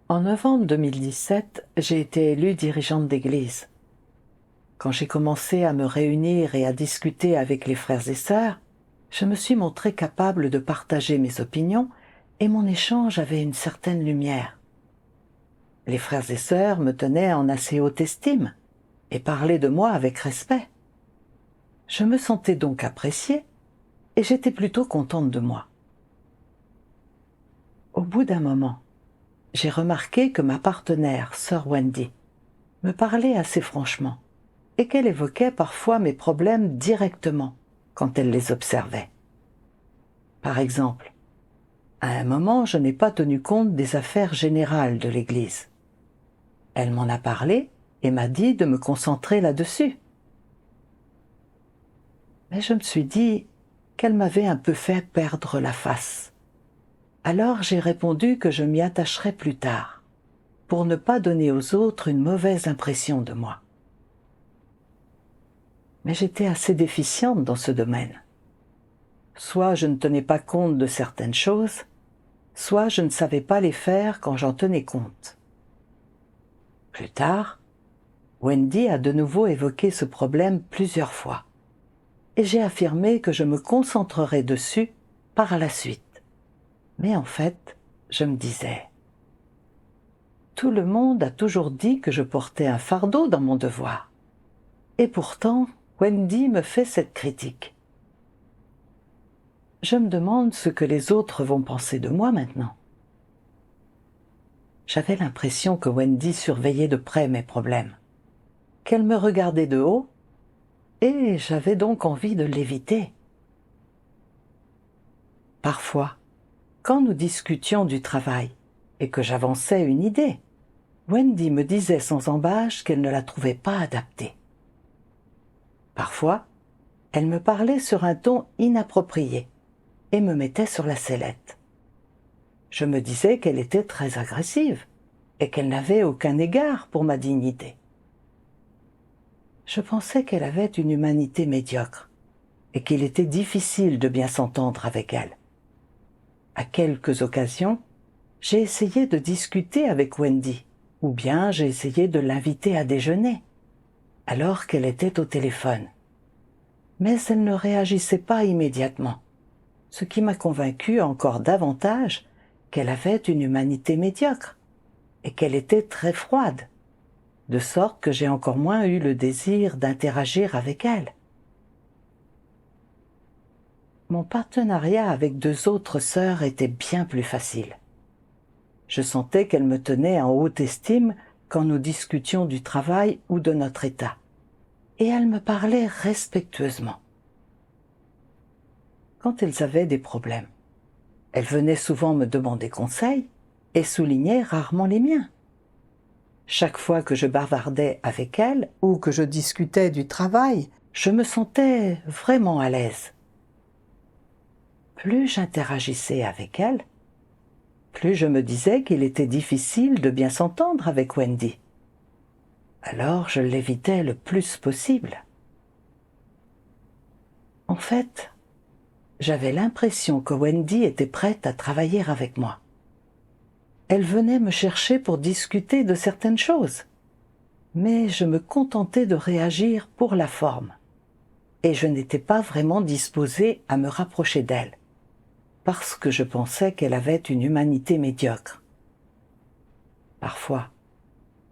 En novembre 2017, j'ai été élue dirigeante d'église. Quand j'ai commencé à me réunir et à discuter avec les frères et sœurs, je me suis montrée capable de partager mes opinions et mon échange avait une certaine lumière. Les frères et sœurs me tenaient en assez haute estime et parlaient de moi avec respect. Je me sentais donc appréciée et j'étais plutôt contente de moi. Au bout d'un moment, j'ai remarqué que ma partenaire, sœur Wendy, me parlait assez franchement et qu'elle évoquait parfois mes problèmes directement quand elle les observait. Par exemple, à un moment, je n'ai pas tenu compte des affaires générales de l'Église. Elle m'en a parlé et m'a dit de me concentrer là-dessus. Mais je me suis dit qu'elle m'avait un peu fait perdre la face. Alors j'ai répondu que je m'y attacherais plus tard, pour ne pas donner aux autres une mauvaise impression de moi. Mais j'étais assez déficiente dans ce domaine. Soit je ne tenais pas compte de certaines choses, soit je ne savais pas les faire quand j'en tenais compte. Plus tard, Wendy a de nouveau évoqué ce problème plusieurs fois, et j'ai affirmé que je me concentrerais dessus par la suite. Mais en fait, je me disais, tout le monde a toujours dit que je portais un fardeau dans mon devoir. Et pourtant, Wendy me fait cette critique. Je me demande ce que les autres vont penser de moi maintenant. J'avais l'impression que Wendy surveillait de près mes problèmes, qu'elle me regardait de haut, et j'avais donc envie de l'éviter. Parfois, quand nous discutions du travail et que j'avançais une idée, Wendy me disait sans embâche qu'elle ne la trouvait pas adaptée. Parfois, elle me parlait sur un ton inapproprié et me mettait sur la sellette. Je me disais qu'elle était très agressive et qu'elle n'avait aucun égard pour ma dignité. Je pensais qu'elle avait une humanité médiocre et qu'il était difficile de bien s'entendre avec elle. À quelques occasions, j'ai essayé de discuter avec Wendy, ou bien j'ai essayé de l'inviter à déjeuner, alors qu'elle était au téléphone. Mais elle ne réagissait pas immédiatement, ce qui m'a convaincu encore davantage qu'elle avait une humanité médiocre et qu'elle était très froide, de sorte que j'ai encore moins eu le désir d'interagir avec elle. Mon partenariat avec deux autres sœurs était bien plus facile. Je sentais qu'elles me tenaient en haute estime quand nous discutions du travail ou de notre état, et elles me parlaient respectueusement. Quand elles avaient des problèmes, elles venaient souvent me demander conseil et soulignaient rarement les miens. Chaque fois que je bavardais avec elles ou que je discutais du travail, je me sentais vraiment à l'aise. Plus j'interagissais avec elles, plus je me disais qu'il était difficile de bien s'entendre avec Wendy. Alors je l'évitais le plus possible. En fait, j'avais l'impression que Wendy était prête à travailler avec moi. Elle venait me chercher pour discuter de certaines choses, mais je me contentais de réagir pour la forme, et je n'étais pas vraiment disposée à me rapprocher d'elle, parce que je pensais qu'elle avait une humanité médiocre. Parfois,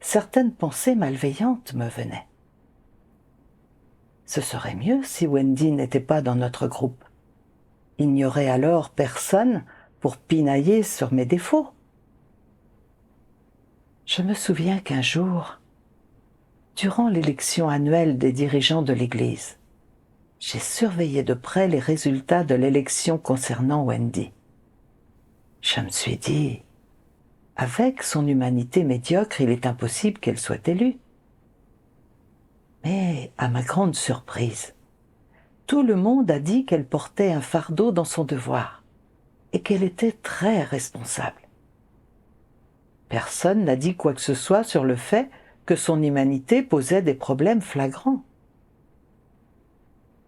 certaines pensées malveillantes me venaient. Ce serait mieux si Wendy n'était pas dans notre groupe. Il n'y aurait alors personne pour pinailler sur mes défauts. Je me souviens qu'un jour, durant l'élection annuelle des dirigeants de l'Église, j'ai surveillé de près les résultats de l'élection concernant Wendy. Je me suis dit, avec son humanité médiocre, il est impossible qu'elle soit élue. Mais, à ma grande surprise, tout le monde a dit qu'elle portait un fardeau dans son devoir et qu'elle était très responsable. Personne n'a dit quoi que ce soit sur le fait que son humanité posait des problèmes flagrants.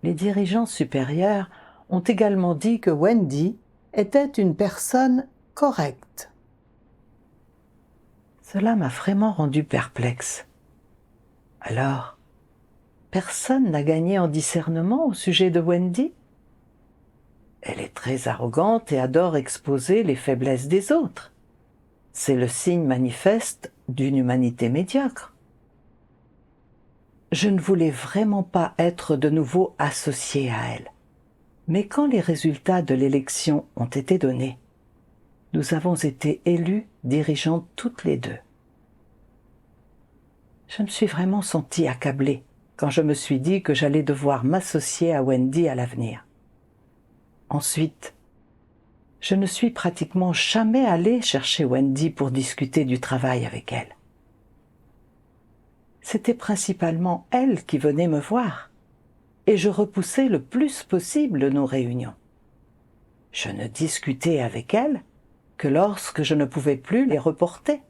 Les dirigeants supérieurs ont également dit que Wendy était une personne correcte. Cela m'a vraiment rendu perplexe. Alors, personne n'a gagné en discernement au sujet de Wendy? Elle est très arrogante et adore exposer les faiblesses des autres. C'est le signe manifeste d'une humanité médiocre. Je ne voulais vraiment pas être de nouveau associée à elle. Mais quand les résultats de l'élection ont été donnés, nous avons été élues dirigeantes toutes les deux. Je me suis vraiment sentie accablée quand je me suis dit que j'allais devoir m'associer à Wendy à l'avenir. Ensuite, je ne suis pratiquement jamais allée chercher Wendy pour discuter du travail avec elle. C'était principalement elle qui venait me voir, et je repoussais le plus possible nos réunions. Je ne discutais avec elle que lorsque je ne pouvais plus les reporter,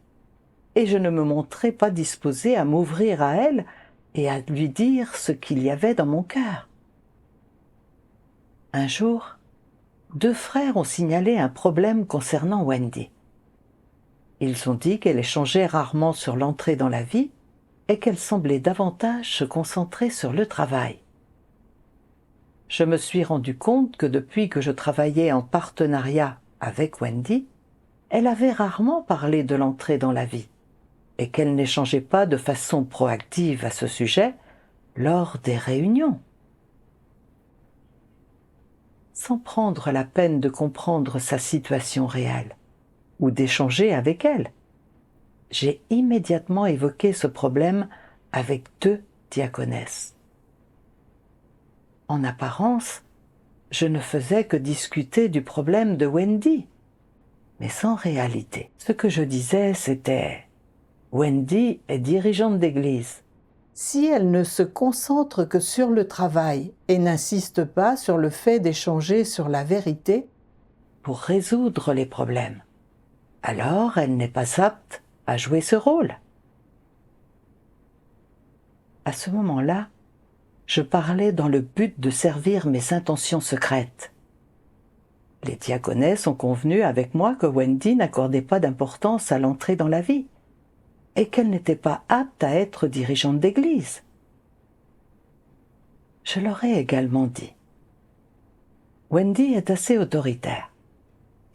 et je ne me montrais pas disposée à m'ouvrir à elle et à lui dire ce qu'il y avait dans mon cœur. Un jour, 2 frères ont signalé un problème concernant Wendy. Ils ont dit qu'elle échangeait rarement sur l'entrée dans la vie et qu'elle semblait davantage se concentrer sur le travail. Je me suis rendu compte que depuis que je travaillais en partenariat avec Wendy, elle avait rarement parlé de l'entrée dans la vie et qu'elle n'échangeait pas de façon proactive à ce sujet lors des réunions. Sans prendre la peine de comprendre sa situation réelle ou d'échanger avec elle, j'ai immédiatement évoqué ce problème avec 2 diaconesses. En apparence, je ne faisais que discuter du problème de Wendy, mais sans réalité. Ce que je disais, c'était « Wendy est dirigeante d'église. Si elle ne se concentre que sur le travail et n'insiste pas sur le fait d'échanger sur la vérité pour résoudre les problèmes, alors elle n'est pas apte à jouer ce rôle. » À ce moment-là, je parlais dans le but de servir mes intentions secrètes. Les diaconesses ont convenu avec moi que Wendy n'accordait pas d'importance à l'entrée dans la vie et qu'elle n'était pas apte à être dirigeante d'église. Je leur ai également dit « Wendy est assez autoritaire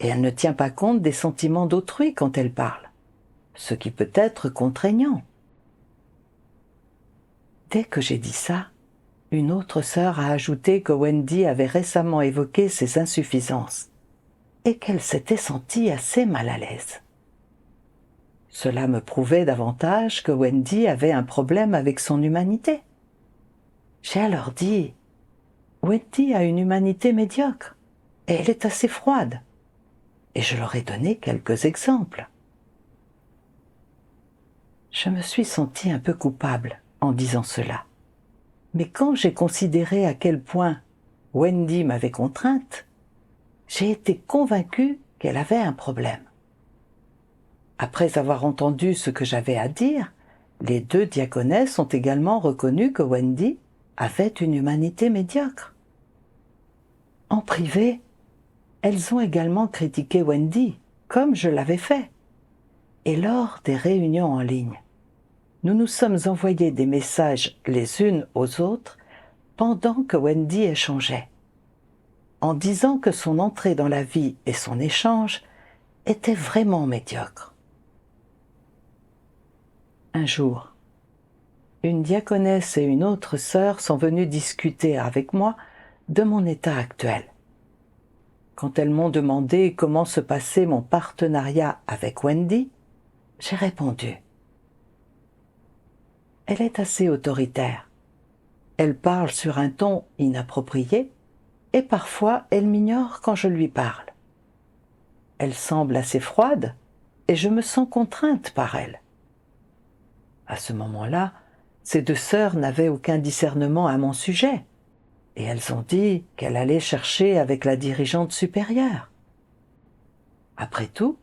et elle ne tient pas compte des sentiments d'autrui quand elle parle, ce qui peut être contraignant. » Dès que j'ai dit ça, une autre sœur a ajouté que Wendy avait récemment évoqué ses insuffisances et qu'elle s'était sentie assez mal à l'aise. Cela me prouvait davantage que Wendy avait un problème avec son humanité. J'ai alors dit « Wendy a une humanité médiocre et elle est assez froide. » Et je leur ai donné quelques exemples. Je me suis sentie un peu coupable en disant cela. Mais quand j'ai considéré à quel point Wendy m'avait contrainte, j'ai été convaincue qu'elle avait un problème. Après avoir entendu ce que j'avais à dire, les 2 diaconesses ont également reconnu que Wendy avait une humanité médiocre. En privé, elles ont également critiqué Wendy, comme je l'avais fait. Et lors des réunions en ligne, nous nous sommes envoyés des messages les unes aux autres pendant que Wendy échangeait, en disant que son entrée dans la vie et son échange étaient vraiment médiocres. Un jour, une diaconesse et une autre sœur sont venues discuter avec moi de mon état actuel. Quand elles m'ont demandé comment se passait mon partenariat avec Wendy, j'ai répondu « Elle est assez autoritaire. Elle parle sur un ton inapproprié et parfois elle m'ignore quand je lui parle. Elle semble assez froide et je me sens contrainte par elle. » À ce moment-là, ces 2 sœurs n'avaient aucun discernement à mon sujet et elles ont dit qu'elle allait chercher avec la dirigeante supérieure. Après tout,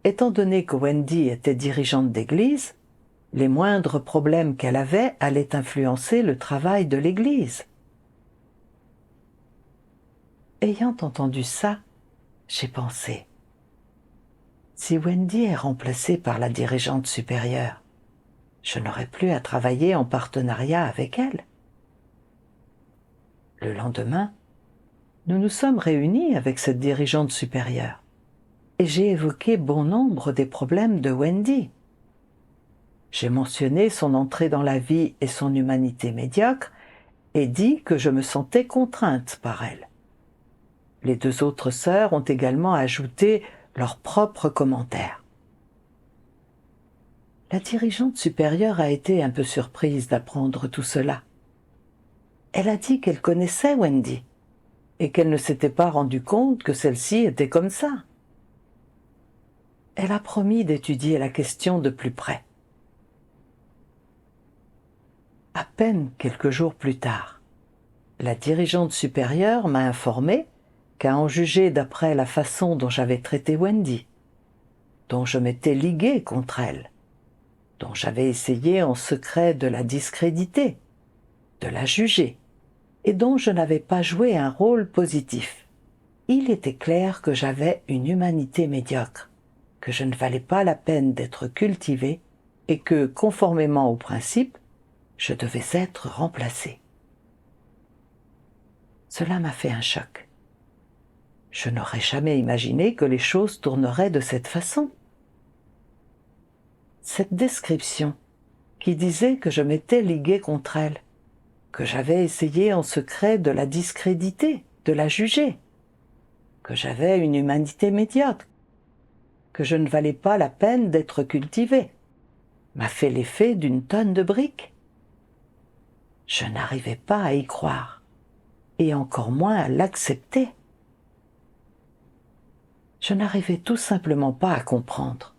étant donné que Wendy était dirigeante d'église, les moindres problèmes qu'elle avait allaient influencer le travail de l'église. Ayant entendu ça, j'ai pensé Si Wendy est remplacée par la dirigeante supérieure, je n'aurai plus à travailler en partenariat avec elle. Le lendemain, nous nous sommes réunis avec cette dirigeante supérieure et j'ai évoqué bon nombre des problèmes de Wendy. J'ai mentionné son entrée dans la vie et son humanité médiocre et dit que je me sentais contrainte par elle. Les deux autres sœurs ont également ajouté leurs propres commentaires. La dirigeante supérieure a été un peu surprise d'apprendre tout cela. Elle a dit qu'elle connaissait Wendy et qu'elle ne s'était pas rendue compte que celle-ci était comme ça. Elle a promis d'étudier la question de plus près. À peine quelques jours plus tard, la dirigeante supérieure m'a informé qu'à en juger d'après la façon dont j'avais traité Wendy, dont je m'étais ligué contre elle, dont j'avais essayé en secret de la discréditer, de la juger, et dont je n'avais pas joué un rôle positif. Il était clair que j'avais une humanité médiocre, que je ne valais pas la peine d'être cultivée et que, conformément au principe, je devais être remplacée. Cela m'a fait un choc. Je n'aurais jamais imaginé que les choses tourneraient de cette façon. Cette description, qui disait que je m'étais ligué contre elle, que j'avais essayé en secret de la discréditer, de la juger, que j'avais une humanité médiocre, que je ne valais pas la peine d'être cultivée, m'a fait l'effet d'une tonne de briques. Je n'arrivais pas à y croire, et encore moins à l'accepter. Je n'arrivais tout simplement pas à comprendre.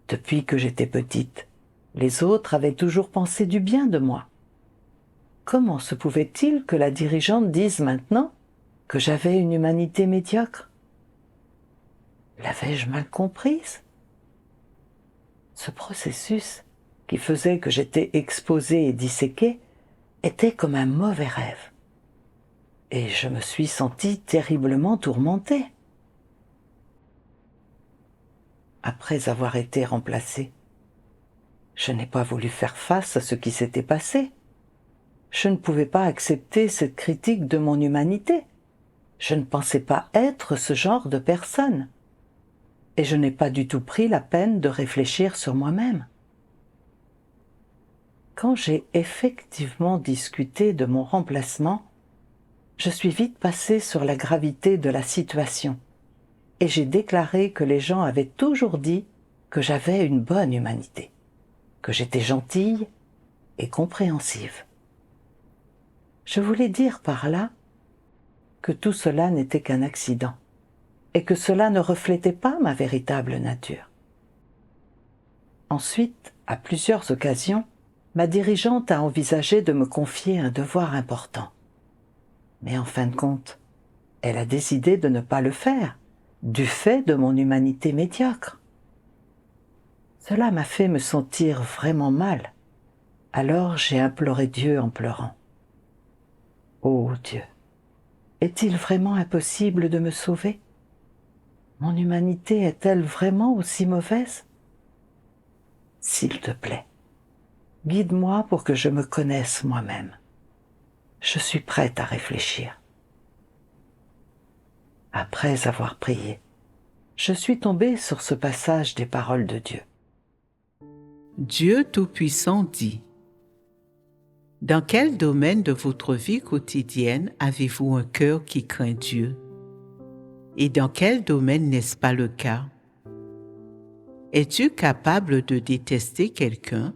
Depuis que j'étais petite, les autres avaient toujours pensé du bien de moi. Comment se pouvait-il que la dirigeante dise maintenant que j'avais une humanité médiocre? L'avais-je mal comprise? Ce processus, qui faisait que j'étais exposée et disséquée, était comme un mauvais rêve. Et je me suis sentie terriblement tourmentée. Après avoir été remplacée, je n'ai pas voulu faire face à ce qui s'était passé. Je ne pouvais pas accepter cette critique de mon humanité. Je ne pensais pas être ce genre de personne. Et je n'ai pas du tout pris la peine de réfléchir sur moi-même. Quand j'ai effectivement discuté de mon remplacement, je suis vite passée sur la gravité de la situation et j'ai déclaré que les gens avaient toujours dit que j'avais une bonne humanité, que j'étais gentille et compréhensive. Je voulais dire par là que tout cela n'était qu'un accident et que cela ne reflétait pas ma véritable nature. Ensuite, à plusieurs occasions, ma dirigeante a envisagé de me confier un devoir important. Mais en fin de compte, elle a décidé de ne pas le faire, du fait de mon humanité médiocre. Cela m'a fait me sentir vraiment mal. Alors j'ai imploré Dieu en pleurant. Ô Dieu, est-il vraiment impossible de me sauver? Mon humanité est-elle vraiment aussi mauvaise? S'il te plaît, guide-moi pour que je me connaisse moi-même. Je suis prête à réfléchir. Après avoir prié, je suis tombée sur ce passage des paroles de Dieu. Dieu Tout-Puissant dit: dans quel domaine de votre vie quotidienne avez-vous un cœur qui craint Dieu? Et dans quel domaine n'est-ce pas le cas? Es-tu capable de détester quelqu'un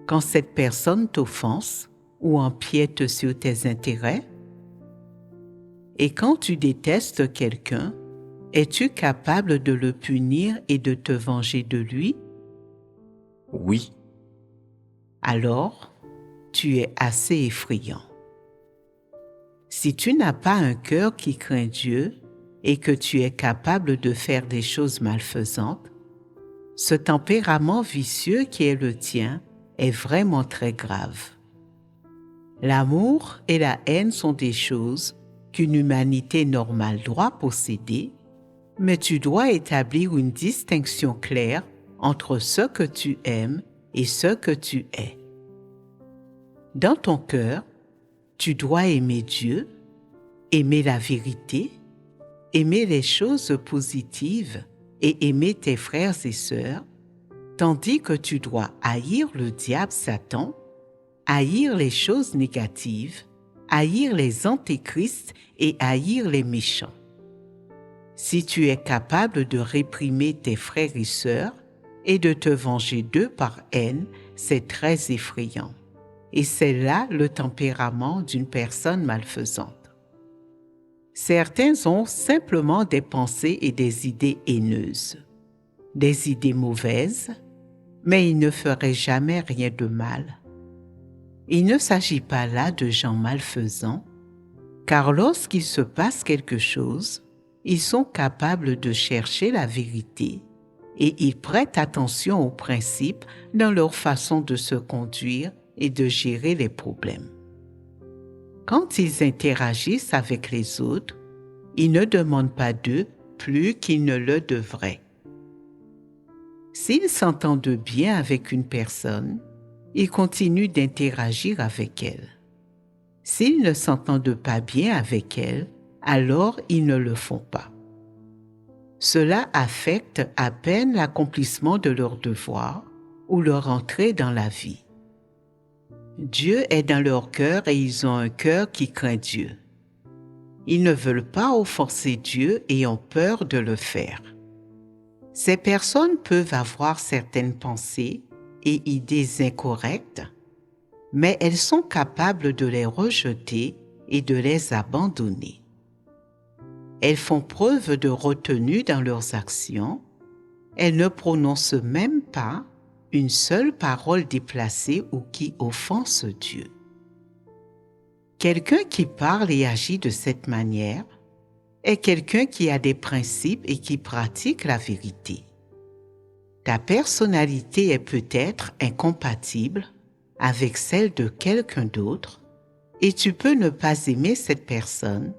quand cette personne t'offense ou empiète sur tes intérêts? Et quand tu détestes quelqu'un, es-tu capable de le punir et de te venger de lui? Oui. Alors, tu es assez effrayant. Si tu n'as pas un cœur qui craint Dieu et que tu es capable de faire des choses malfaisantes, ce tempérament vicieux qui est le tien est vraiment très grave. L'amour et la haine sont des choses qu'une humanité normale doit posséder, mais tu dois établir une distinction claire entre ce que tu aimes et ce que tu es. Dans ton cœur, tu dois aimer Dieu, aimer la vérité, aimer les choses positives et aimer tes frères et sœurs, tandis que tu dois haïr le diable Satan, haïr les choses négatives, haïr les antéchrists et haïr les méchants. Si tu es capable de réprimer tes frères et sœurs et de te venger d'eux par haine, c'est très effrayant. Et c'est là le tempérament d'une personne malfaisante. Certains ont simplement des pensées et des idées haineuses, des idées mauvaises, mais ils ne feraient jamais rien de mal. Il ne s'agit pas là de gens malfaisants, car lorsqu'il se passe quelque chose, ils sont capables de chercher la vérité et ils prêtent attention aux principes dans leur façon de se conduire et de gérer les problèmes. Quand ils interagissent avec les autres, ils ne demandent pas d'eux plus qu'ils ne le devraient. S'ils s'entendent bien avec une personne, ils continuent d'interagir avec elle. S'ils ne s'entendent pas bien avec elle, alors ils ne le font pas. Cela affecte à peine l'accomplissement de leurs devoirs ou leur entrée dans la vie. Dieu est dans leur cœur et ils ont un cœur qui craint Dieu. Ils ne veulent pas offenser Dieu et ont peur de le faire. Ces personnes peuvent avoir certaines pensées et idées incorrectes, mais elles sont capables de les rejeter et de les abandonner. Elles font preuve de retenue dans leurs actions. Elles ne prononcent même pas une seule parole déplacée ou qui offense Dieu. Quelqu'un qui parle et agit de cette manière est quelqu'un qui a des principes et qui pratique la vérité. Ta personnalité est peut-être incompatible avec celle de quelqu'un d'autre et tu peux ne pas aimer cette personne,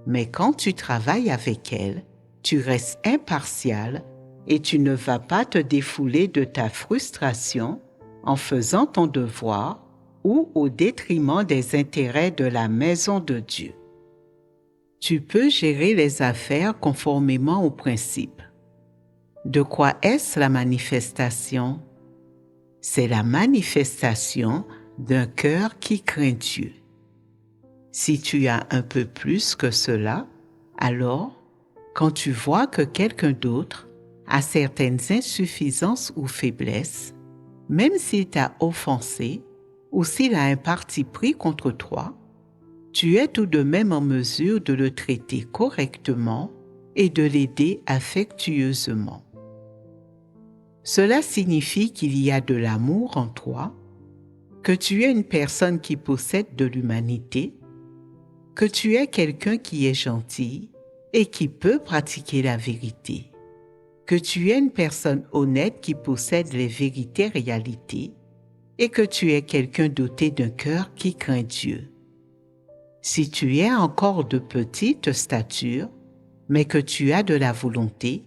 mais quand tu travailles avec elle, tu restes impartial et tu ne vas pas te défouler de ta frustration en faisant ton devoir ou au détriment des intérêts de la maison de Dieu. Tu peux gérer les affaires conformément aux principes. De quoi est-ce la manifestation? C'est la manifestation d'un cœur qui craint Dieu. Si tu as un peu plus que cela, alors, quand tu vois que quelqu'un d'autre a certaines insuffisances ou faiblesses, même s'il t'a offensé ou s'il a un parti pris contre toi, tu es tout de même en mesure de le traiter correctement et de l'aider affectueusement. Cela signifie qu'il y a de l'amour en toi, que tu es une personne qui possède de l'humanité, que tu es quelqu'un qui est gentil et qui peut pratiquer la vérité, que tu es une personne honnête qui possède les vérités réalités et que tu es quelqu'un doté d'un cœur qui craint Dieu. Si tu es encore de petite stature, mais que tu as de la volonté,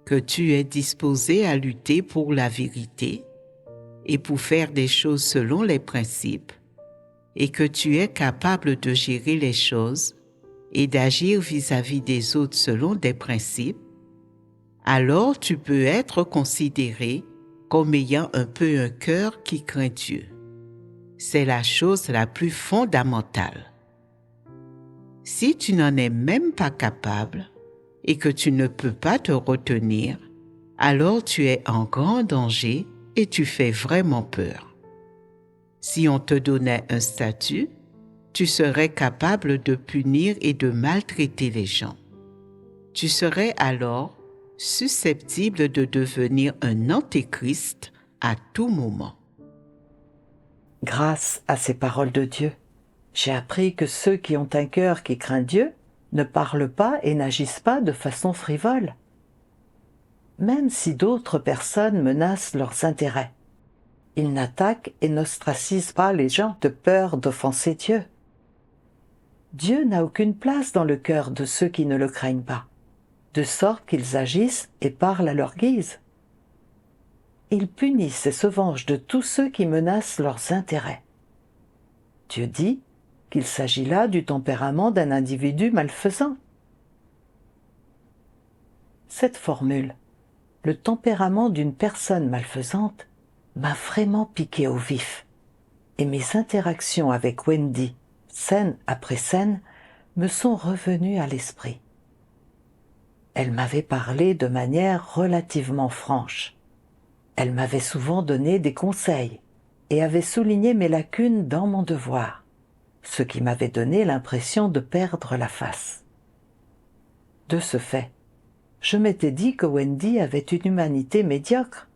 que tu es disposé à lutter pour la vérité et pour faire des choses selon les principes, et que tu es capable de gérer les choses et d'agir vis-à-vis des autres selon des principes, alors tu peux être considéré comme ayant un peu un cœur qui craint Dieu. C'est la chose la plus fondamentale. Si tu n'en es même pas capable et que tu ne peux pas te retenir, alors tu es en grand danger et tu fais vraiment peur. Si on te donnait un statut, tu serais capable de punir et de maltraiter les gens. Tu serais alors susceptible de devenir un antéchrist à tout moment. Grâce à ces paroles de Dieu, j'ai appris que ceux qui ont un cœur qui craint Dieu ne parlent pas et n'agissent pas de façon frivole, même si d'autres personnes menacent leurs intérêts. Ils n'attaquent et n'ostracisent pas les gens de peur d'offenser Dieu. Dieu n'a aucune place dans le cœur de ceux qui ne le craignent pas. de sorte qu'ils agissent et parlent à leur guise. Ils punissent et se vengent de tous ceux qui menacent leurs intérêts. Dieu dit qu'il s'agit là du tempérament d'un individu malfaisant. Cette formule, le tempérament d'une personne malfaisante, m'a vraiment piqué au vif, et mes interactions avec Wendy, scène après scène, me sont revenues à l'esprit. Elle m'avait parlé de manière relativement franche. Elle m'avait souvent donné des conseils et avait souligné mes lacunes dans mon devoir, ce qui m'avait donné l'impression de perdre la face. De ce fait, je m'étais dit que Wendy avait une humanité médiocre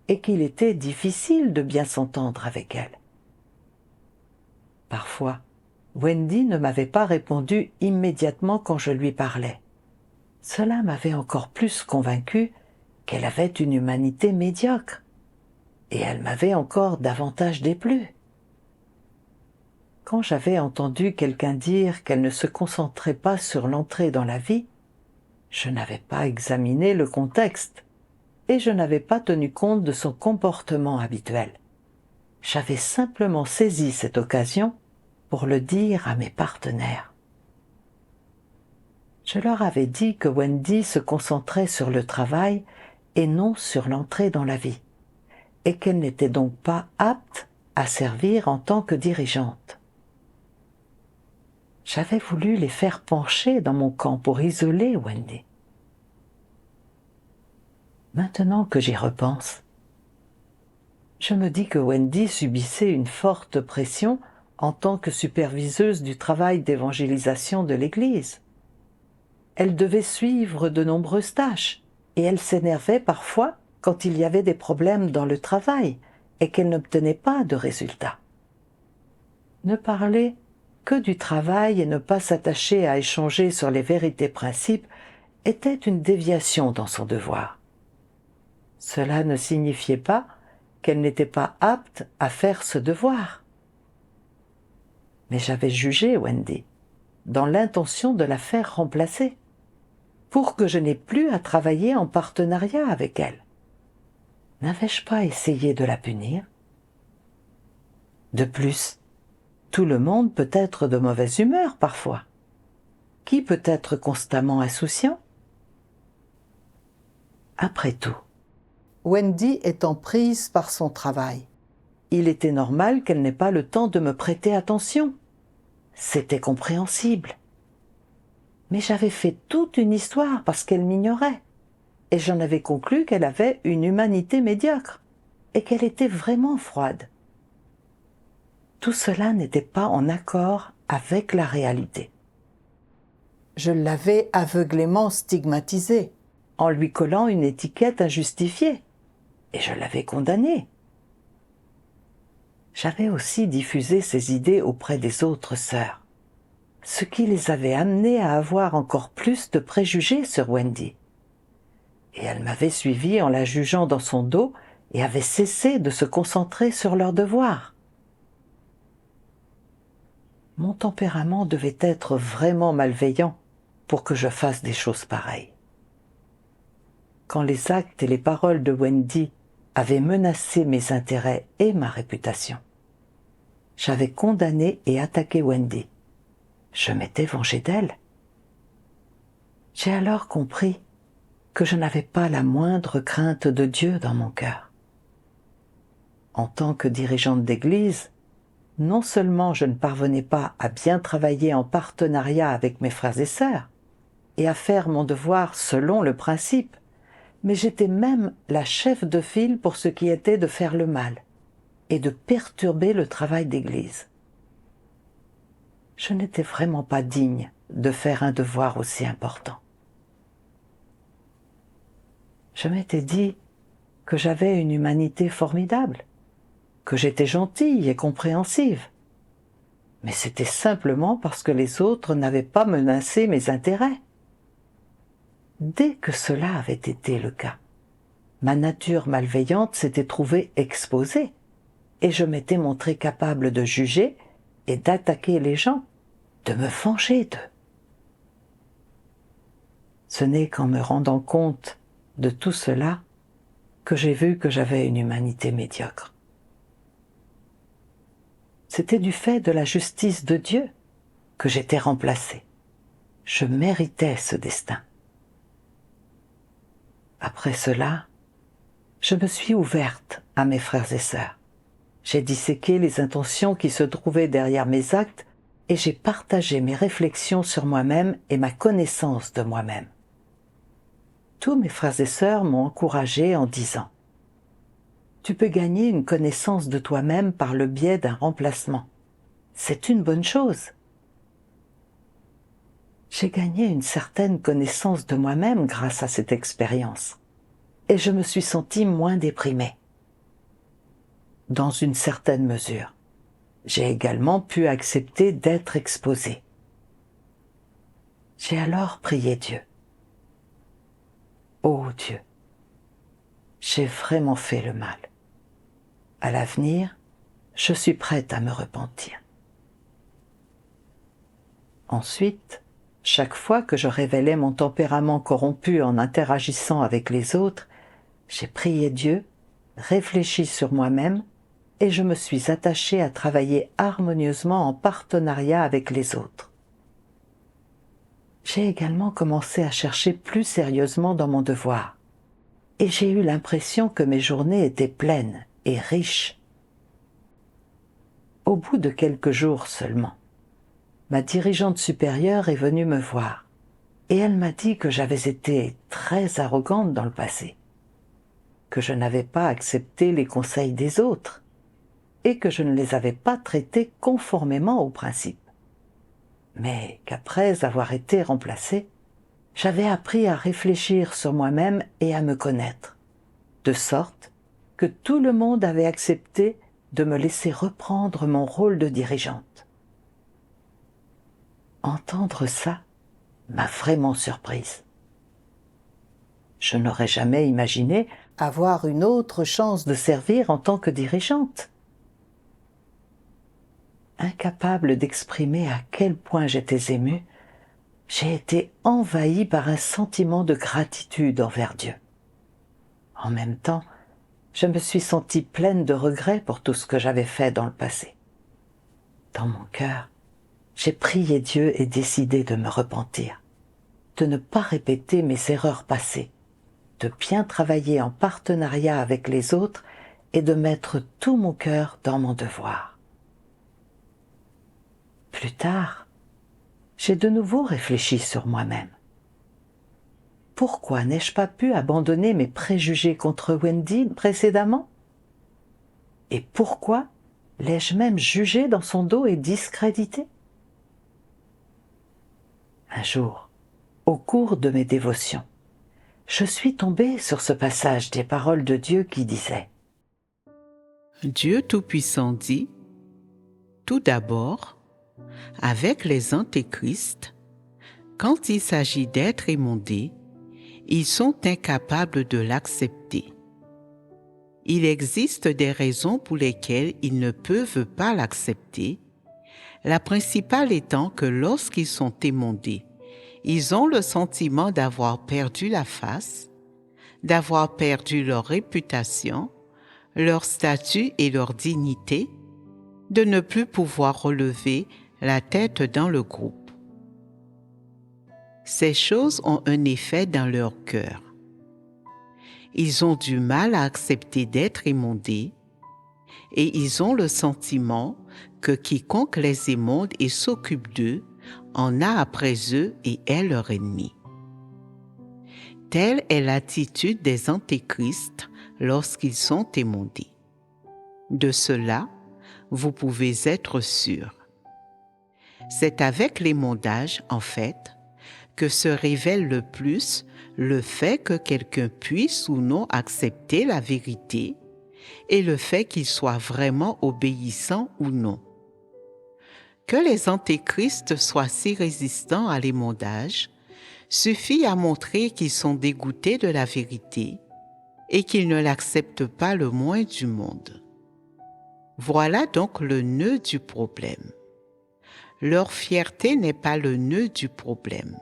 et qu'il était difficile de bien s'entendre avec elle. Parfois, Wendy ne m'avait pas répondu immédiatement quand je lui parlais. Cela m'avait encore plus convaincu qu'elle avait une humanité médiocre, et elle m'avait encore davantage déplu. Quand j'avais entendu quelqu'un dire qu'elle ne se concentrait pas sur l'entrée dans la vie, je n'avais pas examiné le contexte, et je n'avais pas tenu compte de son comportement habituel. J'avais simplement saisi cette occasion pour le dire à mes partenaires. Je leur avais dit que Wendy se concentrait sur le travail et non sur l'entrée dans la vie, et qu'elle n'était donc pas apte à servir en tant que dirigeante. J'avais voulu les faire pencher dans mon camp pour isoler Wendy. Maintenant que j'y repense, je me dis que Wendy subissait une forte pression en tant que superviseuse du travail d'évangélisation de l'Église. Elle devait suivre de nombreuses tâches et elle s'énervait parfois quand il y avait des problèmes dans le travail et qu'elle n'obtenait pas de résultats. Ne parler que du travail et ne pas s'attacher à échanger sur les vérités principes était une déviation dans son devoir. Cela ne signifiait pas qu'elle n'était pas apte à faire ce devoir. Mais j'avais jugé Wendy, dans l'intention de la faire remplacer, pour que je n'aie plus à travailler en partenariat avec elle. N'avais-je pas essayé de la punir? De plus, tout le monde peut être de mauvaise humeur parfois. Qui peut être constamment insouciant? Après tout, Wendy étant prise par son travail, il était normal qu'elle n'ait pas le temps de me prêter attention. C'était compréhensible. Mais j'avais fait toute une histoire parce qu'elle m'ignorait, et j'en avais conclu qu'elle avait une humanité médiocre, et qu'elle était vraiment froide. Tout cela n'était pas en accord avec la réalité. Je l'avais aveuglément stigmatisée, en lui collant une étiquette injustifiée, et je l'avais condamnée. J'avais aussi diffusé ces idées auprès des autres sœurs, ce qui les avait amenées à avoir encore plus de préjugés sur Wendy. Et elles m'avaient suivie en la jugeant dans son dos et avaient cessé de se concentrer sur leurs devoirs. Mon tempérament devait être vraiment malveillant pour que je fasse des choses pareilles. Quand les actes et les paroles de Wendy avaient menacé mes intérêts et ma réputation, j'avais condamné et attaqué Wendy. Je m'étais vengé d'elle. J'ai alors compris que je n'avais pas la moindre crainte de Dieu dans mon cœur. En tant que dirigeante d'église, non seulement je ne parvenais pas à bien travailler en partenariat avec mes frères et sœurs et à faire mon devoir selon le principe, mais j'étais même la chef de file pour ce qui était de faire le mal et de perturber le travail d'église. Je n'étais vraiment pas digne de faire un devoir aussi important. Je m'étais dit que j'avais une humanité formidable, que j'étais gentille et compréhensive. Mais c'était simplement parce que les autres n'avaient pas menacé mes intérêts. Dès que cela avait été le cas, ma nature malveillante s'était trouvée exposée et je m'étais montré capable de juger et d'attaquer les gens, de me venger d'eux. Ce n'est qu'en me rendant compte de tout cela que j'ai vu que j'avais une humanité médiocre. C'était du fait de la justice de Dieu que j'étais remplacée. Je méritais ce destin. Après cela, je me suis ouverte à mes frères et sœurs. J'ai disséqué les intentions qui se trouvaient derrière mes actes et j'ai partagé mes réflexions sur moi-même et ma connaissance de moi-même. Tous mes frères et sœurs m'ont encouragée en disant « Tu peux gagner une connaissance de toi-même par le biais d'un remplacement. C'est une bonne chose. » J'ai gagné une certaine connaissance de moi-même grâce à cette expérience et je me suis sentie moins déprimée. Dans une certaine mesure, j'ai également pu accepter d'être exposée. J'ai alors prié Dieu. Ô Dieu, j'ai vraiment fait le mal. À l'avenir, je suis prête à me repentir. Ensuite, chaque fois que je révélais mon tempérament corrompu en interagissant avec les autres, j'ai prié Dieu, réfléchi sur moi-même et je me suis attachée à travailler harmonieusement en partenariat avec les autres. J'ai également commencé à chercher plus sérieusement dans mon devoir et j'ai eu l'impression que mes journées étaient pleines et riches. Au bout de quelques jours seulement, ma dirigeante supérieure est venue me voir et elle m'a dit que j'avais été très arrogante dans le passé, que je n'avais pas accepté les conseils des autres et que je ne les avais pas traités conformément aux principes. Mais qu'après avoir été remplacée, j'avais appris à réfléchir sur moi-même et à me connaître, de sorte que tout le monde avait accepté de me laisser reprendre mon rôle de dirigeante. Entendre ça m'a vraiment surprise. Je n'aurais jamais imaginé avoir une autre chance de servir en tant que dirigeante. Incapable d'exprimer à quel point j'étais émue, j'ai été envahie par un sentiment de gratitude envers Dieu. En même temps, je me suis sentie pleine de regrets pour tout ce que j'avais fait dans le passé. Dans mon cœur, j'ai prié Dieu et décidé de me repentir, de ne pas répéter mes erreurs passées, de bien travailler en partenariat avec les autres et de mettre tout mon cœur dans mon devoir. Plus tard, j'ai de nouveau réfléchi sur moi-même. Pourquoi n'ai-je pas pu abandonner mes préjugés contre Wendy précédemment? Et pourquoi l'ai-je même jugée dans son dos et discréditée? Un jour, au cours de mes dévotions, je suis tombée sur ce passage des paroles de Dieu qui disait « Dieu Tout-Puissant dit, tout d'abord, avec les antéchrists, quand il s'agit d'être émondés, ils sont incapables de l'accepter. Il existe des raisons pour lesquelles ils ne peuvent pas l'accepter, la principale étant que lorsqu'ils sont émondés, ils ont le sentiment d'avoir perdu la face, d'avoir perdu leur réputation, leur statut et leur dignité, de ne plus pouvoir relever la tête dans le groupe. Ces choses ont un effet dans leur cœur. Ils ont du mal à accepter d'être émondés et ils ont le sentiment que quiconque les émonde et s'occupe d'eux en a après eux et est leur ennemi. Telle est l'attitude des antéchrists lorsqu'ils sont émondés. De cela, vous pouvez être sûrs. C'est avec l'émondage, en fait, que se révèle le plus le fait que quelqu'un puisse ou non accepter la vérité et le fait qu'il soit vraiment obéissant ou non. Que les antéchrists soient si résistants à l'émondage suffit à montrer qu'ils sont dégoûtés de la vérité et qu'ils ne l'acceptent pas le moins du monde. Voilà donc le nœud du problème. Leur fierté n'est pas le nœud du problème.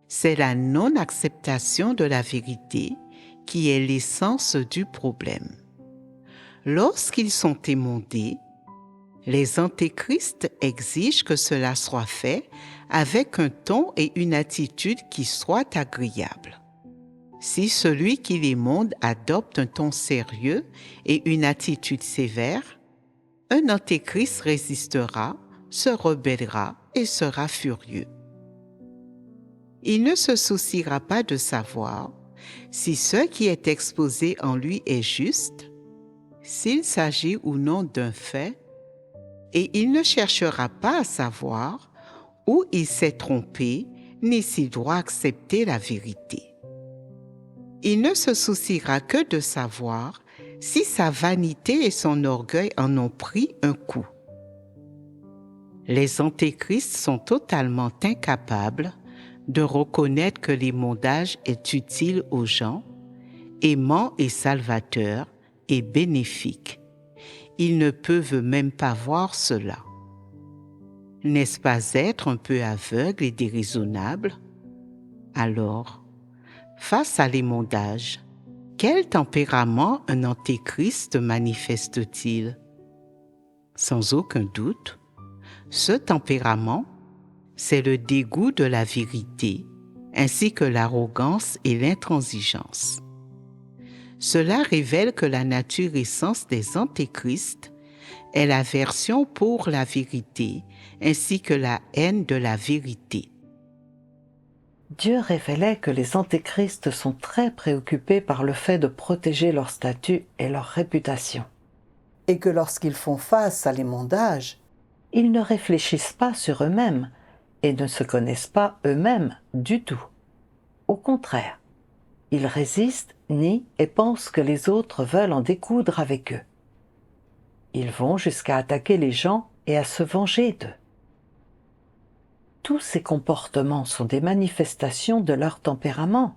C'est la non-acceptation de la vérité qui est l'essence du problème. Lorsqu'ils sont émondés, les antéchrists exigent que cela soit fait avec un ton et une attitude qui soient agréables. Si celui qui les émonde adopte un ton sérieux et une attitude sévère, un antéchrist résistera, se rebellera et sera furieux. Il ne se souciera pas de savoir si ce qui est exposé en lui est juste, s'il s'agit ou non d'un fait, et il ne cherchera pas à savoir où il s'est trompé, ni s'il doit accepter la vérité. Il ne se souciera que de savoir si sa vanité et son orgueil en ont pris un coup. Les antéchrists sont totalement incapables de reconnaître que l'émondage est utile aux gens, aimant et salvateur et bénéfique. Ils ne peuvent même pas voir cela. N'est-ce pas être un peu aveugle et déraisonnable? Alors, face à l'émondage, quel tempérament un antéchrist manifeste-t-il? Sans aucun doute, ce tempérament, c'est le dégoût de la vérité, ainsi que l'arrogance et l'intransigeance. Cela révèle que la nature essence des antéchrists est l'aversion pour la vérité, ainsi que la haine de la vérité. Dieu révélait que les antéchrists sont très préoccupés par le fait de protéger leur statut et leur réputation. Et que lorsqu'ils font face à l'émondage, ils ne réfléchissent pas sur eux-mêmes et ne se connaissent pas eux-mêmes du tout. Au contraire, ils résistent, nient et pensent que les autres veulent en découdre avec eux. Ils vont jusqu'à attaquer les gens et à se venger d'eux. Tous ces comportements sont des manifestations de leur tempérament.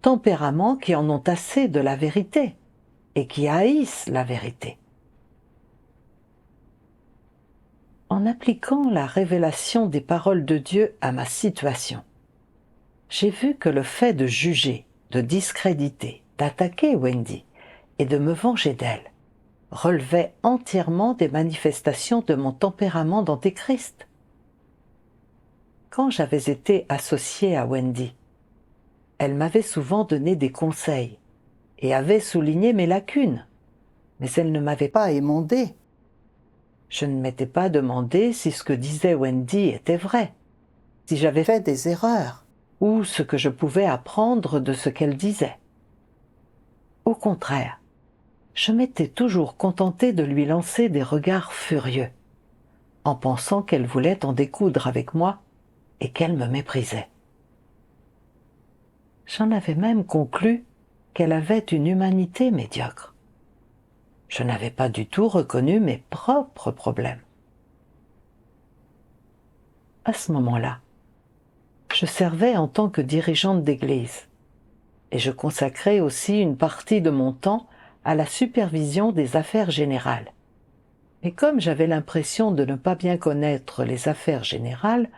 Tempéraments qui en ont assez de la vérité et qui haïssent la vérité. En appliquant la révélation des paroles de Dieu à ma situation, j'ai vu que le fait de juger, de discréditer, d'attaquer Wendy et de me venger d'elle relevait entièrement des manifestations de mon tempérament d'antéchrist. Quand j'avais été associée à Wendy, elle m'avait souvent donné des conseils et avait souligné mes lacunes, mais elle ne m'avait pas émondée. Je ne m'étais pas demandé si ce que disait Wendy était vrai, si j'avais fait des erreurs, ou ce que je pouvais apprendre de ce qu'elle disait. Au contraire, je m'étais toujours contentée de lui lancer des regards furieux, en pensant qu'elle voulait en découdre avec moi et qu'elle me méprisait. J'en avais même conclu qu'elle avait une humanité médiocre. Je n'avais pas du tout reconnu mes propres problèmes. À ce moment-là, je servais en tant que dirigeante d'église et je consacrais aussi une partie de mon temps à la supervision des affaires générales. Et comme j'avais l'impression de ne pas bien connaître les affaires générales,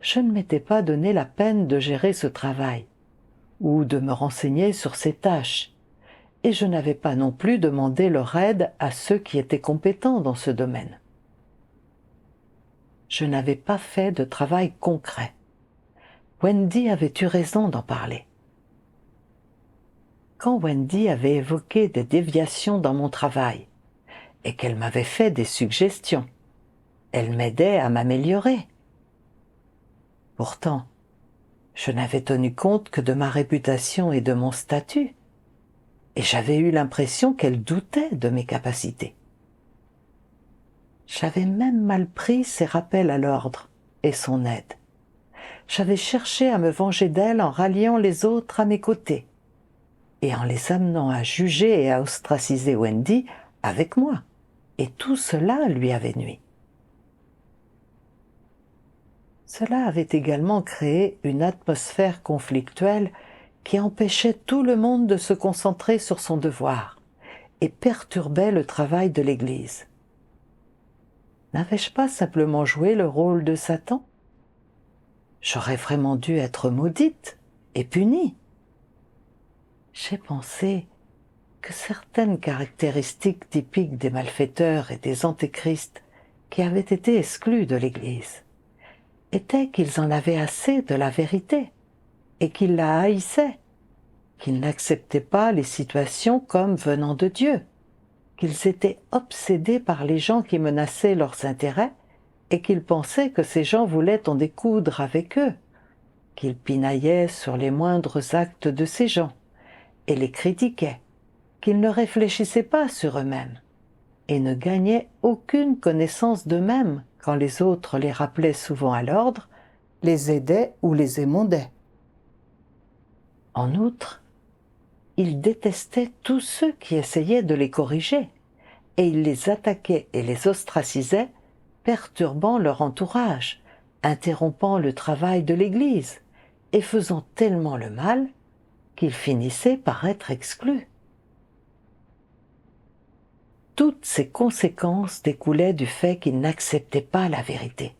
je ne m'étais pas donné la peine de gérer ce travail ou de me renseigner sur ses tâches, et je n'avais pas non plus demandé leur aide à ceux qui étaient compétents dans ce domaine. Je n'avais pas fait de travail concret. Wendy avait eu raison d'en parler. Quand Wendy avait évoqué des déviations dans mon travail et qu'elle m'avait fait des suggestions, elle m'aidait à m'améliorer. Pourtant, je n'avais tenu compte que de ma réputation et de mon statut, et j'avais eu l'impression qu'elle doutait de mes capacités. J'avais même mal pris ses rappels à l'ordre et son aide. J'avais cherché à me venger d'elle en ralliant les autres à mes côtés et en les amenant à juger et à ostraciser Wendy avec moi. Et tout cela lui avait nui. Cela avait également créé une atmosphère conflictuelle qui empêchait tout le monde de se concentrer sur son devoir et perturbait le travail de l'Église. N'avais-je pas simplement joué le rôle de Satan? J'aurais vraiment dû être maudite et punie. J'ai pensé que certaines caractéristiques typiques des malfaiteurs et des antéchrists qui avaient été exclus de l'Église étaient qu'ils en avaient assez de la vérité et qu'ils la haïssaient, qu'ils n'acceptaient pas les situations comme venant de Dieu, qu'ils étaient obsédés par les gens qui menaçaient leurs intérêts et qu'ils pensaient que ces gens voulaient en découdre avec eux, qu'ils pinaillaient sur les moindres actes de ces gens et les critiquaient, qu'ils ne réfléchissaient pas sur eux-mêmes et ne gagnaient aucune connaissance d'eux-mêmes quand les autres les rappelaient souvent à l'ordre, les aidaient ou les émondaient. En outre, ils détestaient tous ceux qui essayaient de les corriger et ils les attaquaient et les ostracisaient, perturbant leur entourage, interrompant le travail de l'Église et faisant tellement le mal qu'ils finissaient par être exclus. Toutes ces conséquences découlaient du fait qu'ils n'acceptaient pas la vérité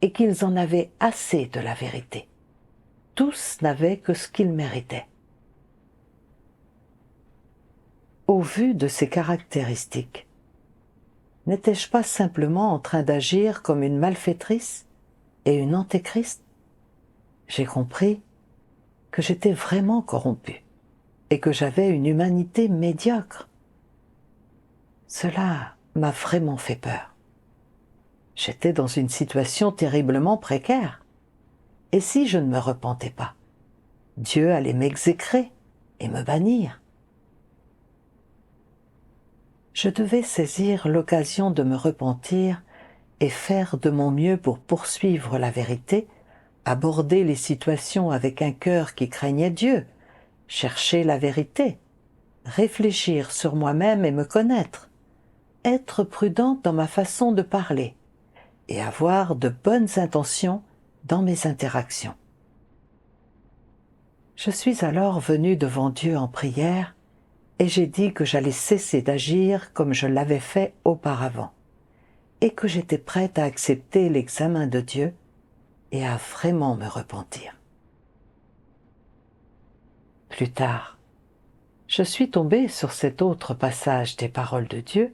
et qu'ils en avaient assez de la vérité. Tous n'avaient que ce qu'ils méritaient. Au vu de ces caractéristiques, n'étais-je pas simplement en train d'agir comme une malfaitrice et une antéchrist? J'ai compris que j'étais vraiment corrompue et que j'avais une humanité médiocre. Cela m'a vraiment fait peur. J'étais dans une situation terriblement précaire. Et si je ne me repentais pas, Dieu allait m'exécrer et me bannir. Je devais saisir l'occasion de me repentir et faire de mon mieux pour poursuivre la vérité, aborder les situations avec un cœur qui craignait Dieu, chercher la vérité, réfléchir sur moi-même et me connaître, être prudente dans ma façon de parler et avoir de bonnes intentions dans mes interactions. Je suis alors venue devant Dieu en prière et j'ai dit que j'allais cesser d'agir comme je l'avais fait auparavant et que j'étais prête à accepter l'examen de Dieu et à vraiment me repentir. Plus tard, je suis tombée sur cet autre passage des paroles de Dieu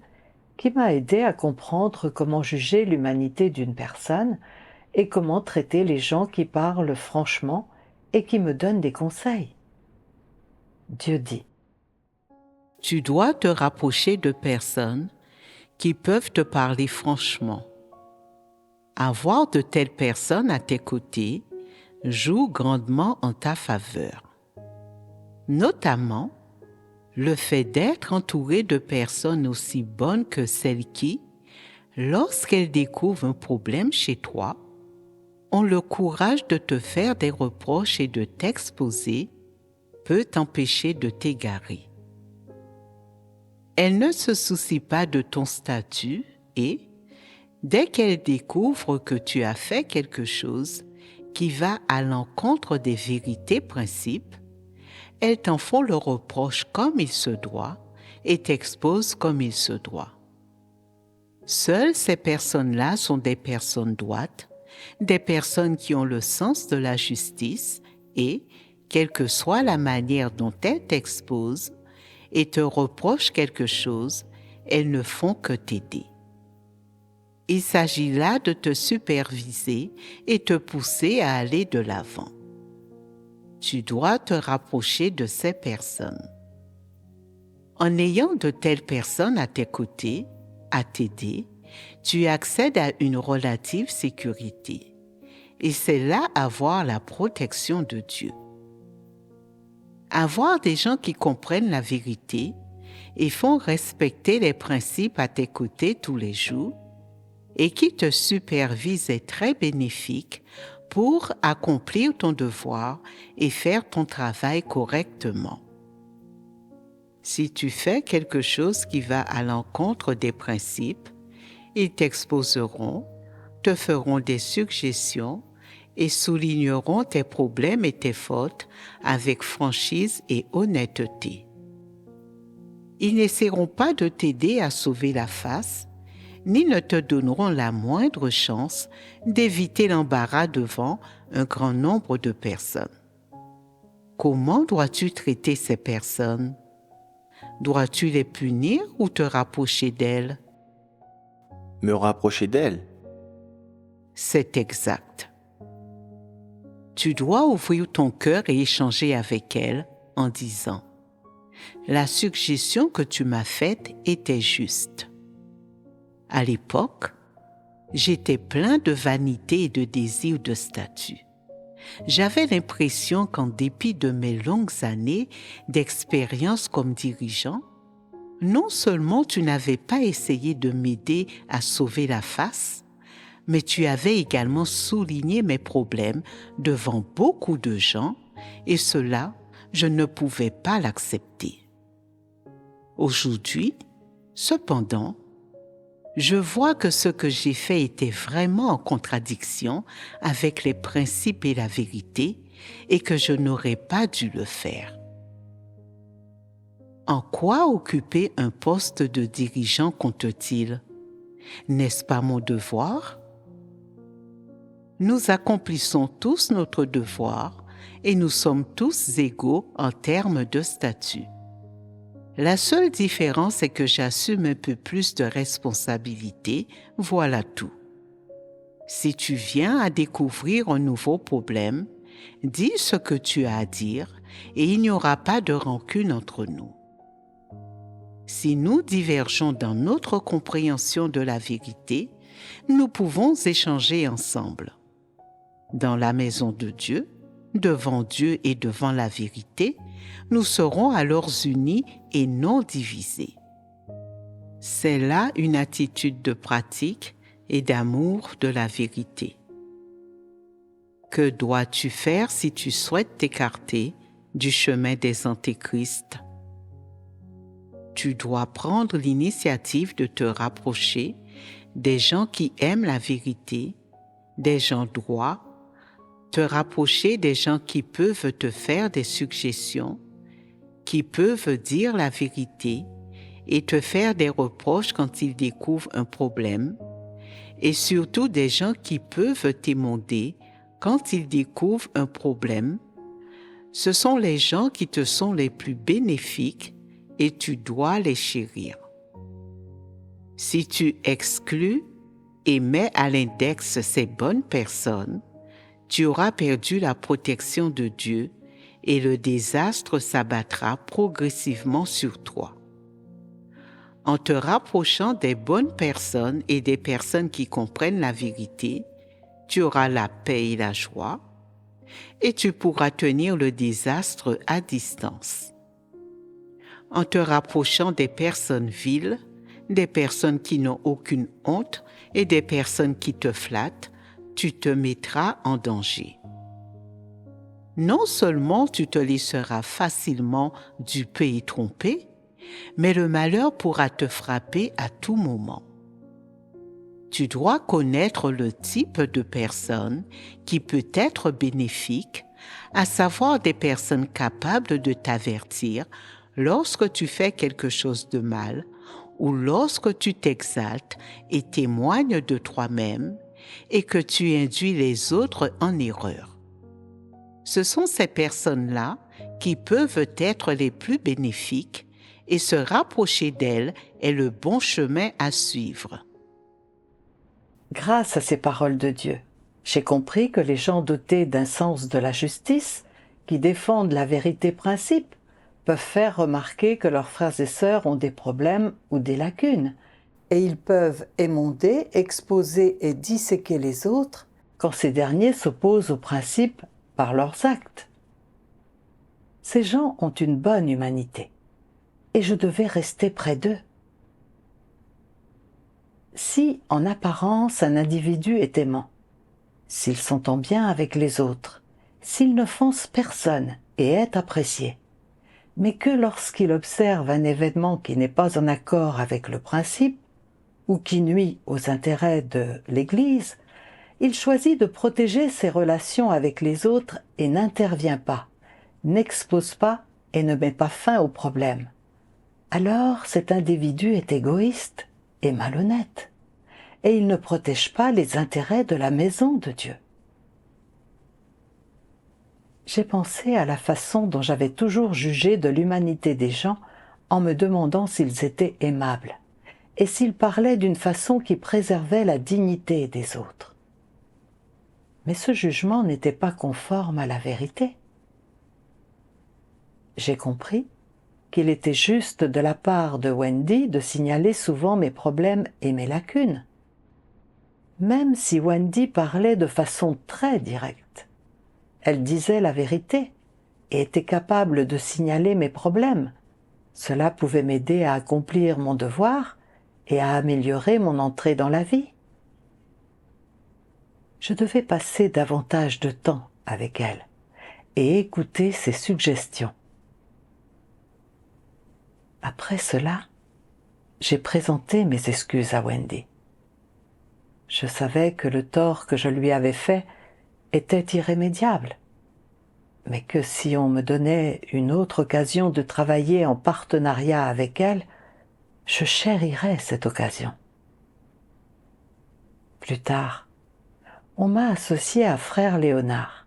qui m'a aidé à comprendre comment juger l'humanité d'une personne et comment traiter les gens qui parlent franchement et qui me donnent des conseils. Dieu dit: Tu dois te rapprocher de personnes qui peuvent te parler franchement. Avoir de telles personnes à tes côtés joue grandement en ta faveur. Notamment, le fait d'être entouré de personnes aussi bonnes que celles qui, lorsqu'elles découvrent un problème chez toi, ont le courage de te faire des reproches et de t'exposer, peut t'empêcher de t'égarer. Elles ne se soucient pas de ton statut et, dès qu'elles découvrent que tu as fait quelque chose qui va à l'encontre des vérités principes, elles t'en font le reproche comme il se doit et t'exposent comme il se doit. Seules ces personnes-là sont des personnes droites, des personnes qui ont le sens de la justice et, quelle que soit la manière dont elles t'exposent et te reprochent quelque chose, elles ne font que t'aider. Il s'agit là de te superviser et te pousser à aller de l'avant. Tu dois te rapprocher de ces personnes. En ayant de telles personnes à tes côtés, à t'aider, tu accèdes à une relative sécurité. Et c'est là avoir la protection de Dieu. Avoir des gens qui comprennent la vérité et font respecter les principes à tes côtés tous les jours et qui te supervisent est très bénéfique pour accomplir ton devoir et faire ton travail correctement. Si tu fais quelque chose qui va à l'encontre des principes, ils t'exposeront, te feront des suggestions et souligneront tes problèmes et tes fautes avec franchise et honnêteté. Ils n'essaieront pas de t'aider à sauver la face, ni ne te donneront la moindre chance d'éviter l'embarras devant un grand nombre de personnes. Comment dois-tu traiter ces personnes? Dois-tu les punir ou te rapprocher d'elles? Me rapprocher d'elle. C'est exact. Tu dois ouvrir ton cœur et échanger avec elle en disant « La suggestion que tu m'as faite était juste. À l'époque, j'étais plein de vanité et de désir de statut. J'avais l'impression qu'en dépit de mes longues années d'expérience comme dirigeant, non seulement tu n'avais pas essayé de m'aider à sauver la face, mais tu avais également souligné mes problèmes devant beaucoup de gens, et cela, je ne pouvais pas l'accepter. Aujourd'hui, cependant, je vois que ce que j'ai fait était vraiment en contradiction avec les principes et la vérité et que je n'aurais pas dû le faire. En quoi occuper un poste de dirigeant compte-t-il? N'est-ce pas mon devoir? Nous accomplissons tous notre devoir et nous sommes tous égaux en termes de statut. La seule différence est que j'assume un peu plus de responsabilité, voilà tout. Si tu viens à découvrir un nouveau problème, dis ce que tu as à dire et il n'y aura pas de rancune entre nous. Si nous divergeons dans notre compréhension de la vérité, nous pouvons échanger ensemble. Dans la maison de Dieu, devant Dieu et devant la vérité, nous serons alors unis et non divisés. C'est là une attitude de pratique et d'amour de la vérité. Que dois-tu faire si tu souhaites t'écarter du chemin des antéchrists? Tu dois prendre l'initiative de te rapprocher des gens qui aiment la vérité, des gens droits, te rapprocher des gens qui peuvent te faire des suggestions, qui peuvent dire la vérité et te faire des reproches quand ils découvrent un problème, et surtout des gens qui peuvent t'émonder quand ils découvrent un problème. Ce sont les gens qui te sont les plus bénéfiques et tu dois les chérir. Si tu exclus et mets à l'index ces bonnes personnes, tu auras perdu la protection de Dieu et le désastre s'abattra progressivement sur toi. En te rapprochant des bonnes personnes et des personnes qui comprennent la vérité, tu auras la paix et la joie, et tu pourras tenir le désastre à distance. En te rapprochant des personnes viles, des personnes qui n'ont aucune honte et des personnes qui te flattent, tu te mettras en danger. Non seulement tu te laisseras facilement duper et tromper, mais le malheur pourra te frapper à tout moment. Tu dois connaître le type de personne qui peut être bénéfique, à savoir des personnes capables de t'avertir lorsque tu fais quelque chose de mal ou lorsque tu t'exaltes et témoignes de toi-même et que tu induis les autres en erreur. Ce sont ces personnes-là qui peuvent être les plus bénéfiques et se rapprocher d'elles est le bon chemin à suivre. Grâce à ces paroles de Dieu, j'ai compris que les gens dotés d'un sens de la justice, qui défendent la vérité principe, peuvent faire remarquer que leurs frères et sœurs ont des problèmes ou des lacunes, et ils peuvent émonder, exposer et disséquer les autres quand ces derniers s'opposent aux principes par leurs actes. Ces gens ont une bonne humanité, et je devais rester près d'eux. Si, en apparence, un individu est aimant, s'il s'entend bien avec les autres, s'il n'offense personne et est apprécié, mais que lorsqu'il observe un événement qui n'est pas en accord avec le principe, ou qui nuit aux intérêts de l'Église, il choisit de protéger ses relations avec les autres et n'intervient pas, n'expose pas et ne met pas fin au problème. Alors cet individu est égoïste et malhonnête, et il ne protège pas les intérêts de la maison de Dieu. J'ai pensé à la façon dont j'avais toujours jugé de l'humanité des gens en me demandant s'ils étaient aimables et s'ils parlaient d'une façon qui préservait la dignité des autres. Mais ce jugement n'était pas conforme à la vérité. J'ai compris qu'il était juste de la part de Wendy de signaler souvent mes problèmes et mes lacunes. Même si Wendy parlait de façon très directe, elle disait la vérité et était capable de signaler mes problèmes. Cela pouvait m'aider à accomplir mon devoir et à améliorer mon entrée dans la vie. Je devais passer davantage de temps avec elle et écouter ses suggestions. Après cela, j'ai présenté mes excuses à Wendy. Je savais que le tort que je lui avais fait était irrémédiable, mais que si on me donnait une autre occasion de travailler en partenariat avec elle, je chérirais cette occasion. Plus tard, on m'a associé à frère Léonard.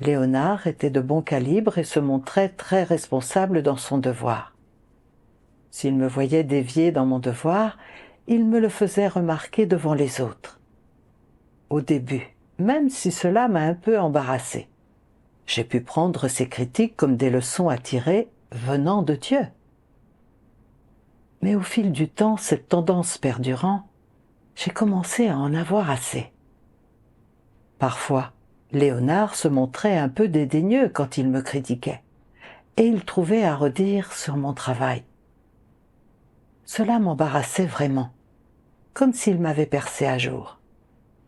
Léonard était de bon calibre et se montrait très responsable dans son devoir. S'il me voyait dévier dans mon devoir, il me le faisait remarquer devant les autres. Au début, même si cela m'a un peu embarrassée, j'ai pu prendre ces critiques comme des leçons à tirer venant de Dieu. Mais au fil du temps, cette tendance perdurant, j'ai commencé à en avoir assez. Parfois, Léonard se montrait un peu dédaigneux quand il me critiquait, et il trouvait à redire sur mon travail. Cela m'embarrassait vraiment, comme s'il m'avait percé à jour,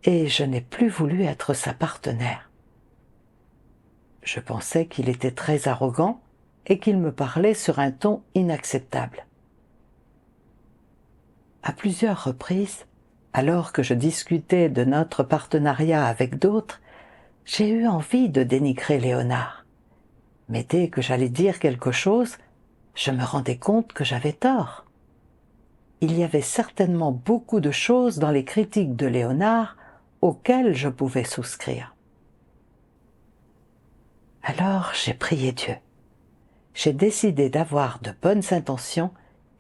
et je n'ai plus voulu être sa partenaire. Je pensais qu'il était très arrogant et qu'il me parlait sur un ton inacceptable. À plusieurs reprises, alors que je discutais de notre partenariat avec d'autres, j'ai eu envie de dénigrer Léonard. Mais dès que j'allais dire quelque chose, je me rendais compte que j'avais tort. Il y avait certainement beaucoup de choses dans les critiques de Léonard auxquelles je pouvais souscrire. Alors j'ai prié Dieu. J'ai décidé d'avoir de bonnes intentions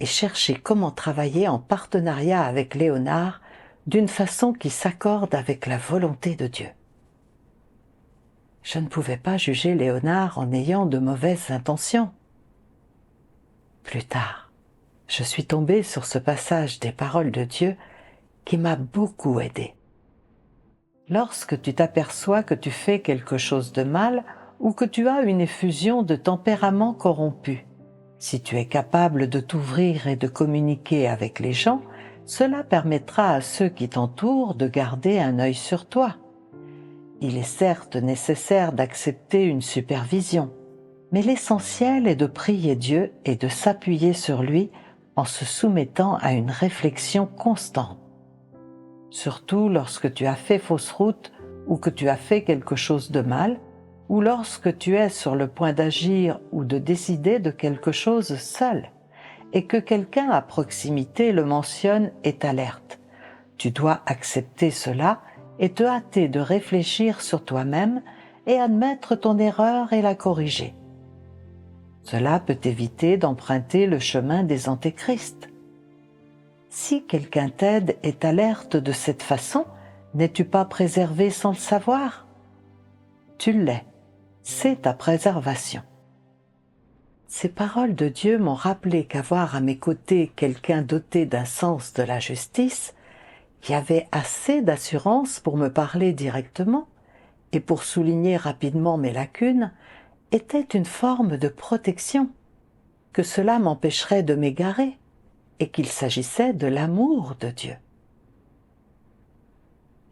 et chercher comment travailler en partenariat avec Léonard d'une façon qui s'accorde avec la volonté de Dieu. Je ne pouvais pas juger Léonard en ayant de mauvaises intentions. Plus tard, je suis tombée sur ce passage des paroles de Dieu qui m'a beaucoup aidée. Lorsque tu t'aperçois que tu fais quelque chose de mal ou que tu as une effusion de tempérament corrompu, si tu es capable de t'ouvrir et de communiquer avec les gens, cela permettra à ceux qui t'entourent de garder un œil sur toi. Il est certes nécessaire d'accepter une supervision, mais l'essentiel est de prier Dieu et de s'appuyer sur lui en se soumettant à une réflexion constante. Surtout lorsque tu as fait fausse route ou que tu as fait quelque chose de mal, ou lorsque tu es sur le point d'agir ou de décider de quelque chose seul, et que quelqu'un à proximité le mentionne et t'alerte. Tu dois accepter cela et te hâter de réfléchir sur toi-même et admettre ton erreur et la corriger. Cela peut éviter d'emprunter le chemin des antéchrists. Si quelqu'un t'aide et t'alerte de cette façon, n'es-tu pas préservé sans le savoir? Tu l'es, c'est ta préservation. Ces paroles de Dieu m'ont rappelé qu'avoir à mes côtés quelqu'un doté d'un sens de la justice, qui avait assez d'assurance pour me parler directement et pour souligner rapidement mes lacunes, était une forme de protection, que cela m'empêcherait de m'égarer et qu'il s'agissait de l'amour de Dieu.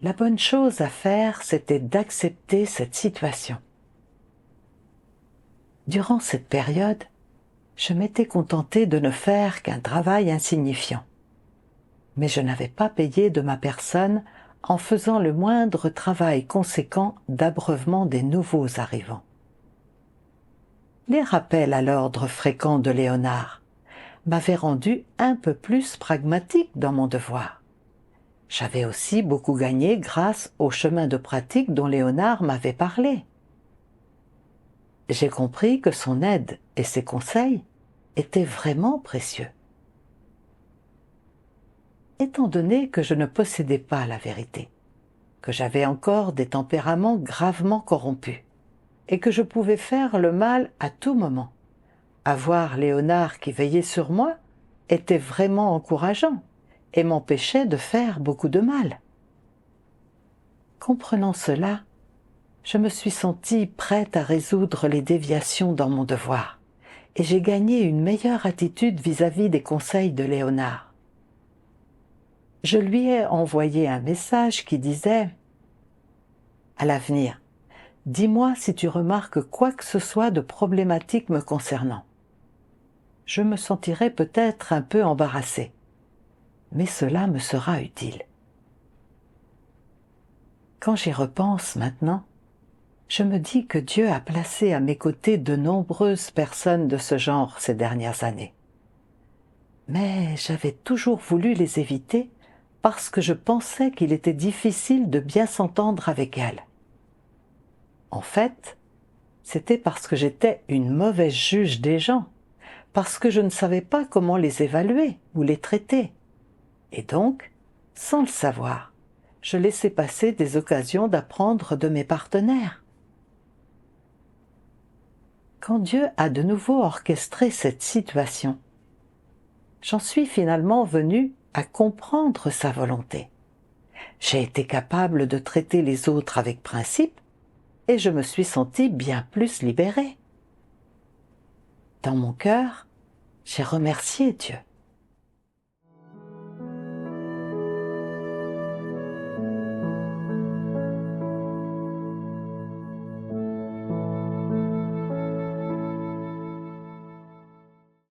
La bonne chose à faire, c'était d'accepter cette situation. Durant cette période, je m'étais contentée de ne faire qu'un travail insignifiant. Mais je n'avais pas payé de ma personne en faisant le moindre travail conséquent d'abreuvement des nouveaux arrivants. Les rappels à l'ordre fréquent de Léonard m'avaient rendu un peu plus pragmatique dans mon devoir. J'avais aussi beaucoup gagné grâce au chemin de pratique dont Léonard m'avait parlé. j'ai compris que son aide et ses conseils étaient vraiment précieux. Étant donné que je ne possédais pas la vérité, que j'avais encore des tempéraments gravement corrompus, et que je pouvais faire le mal à tout moment, avoir Léonard qui veillait sur moi était vraiment encourageant et m'empêchait de faire beaucoup de mal. Comprenant cela, je me suis sentie prête à résoudre les déviations dans mon devoir, et j'ai gagné une meilleure attitude vis-à-vis des conseils de Léonard. Je lui ai envoyé un message qui disait « À l'avenir, dis-moi si tu remarques quoi que ce soit de problématique me concernant. Je me sentirai peut-être un peu embarrassée, mais cela me sera utile. » Quand j'y repense maintenant, je me dis que Dieu a placé à mes côtés de nombreuses personnes de ce genre ces dernières années. Mais j'avais toujours voulu les éviter parce que je pensais qu'il était difficile de bien s'entendre avec elles. En fait, c'était parce que j'étais une mauvaise juge des gens, parce que je ne savais pas comment les évaluer ou les traiter. Et donc, sans le savoir, je laissais passer des occasions d'apprendre de mes partenaires. Quand Dieu a de nouveau orchestré cette situation, j'en suis finalement venue à comprendre sa volonté. J'ai été capable de traiter les autres avec principe et je me suis sentie bien plus libérée. Dans mon cœur, j'ai remercié Dieu.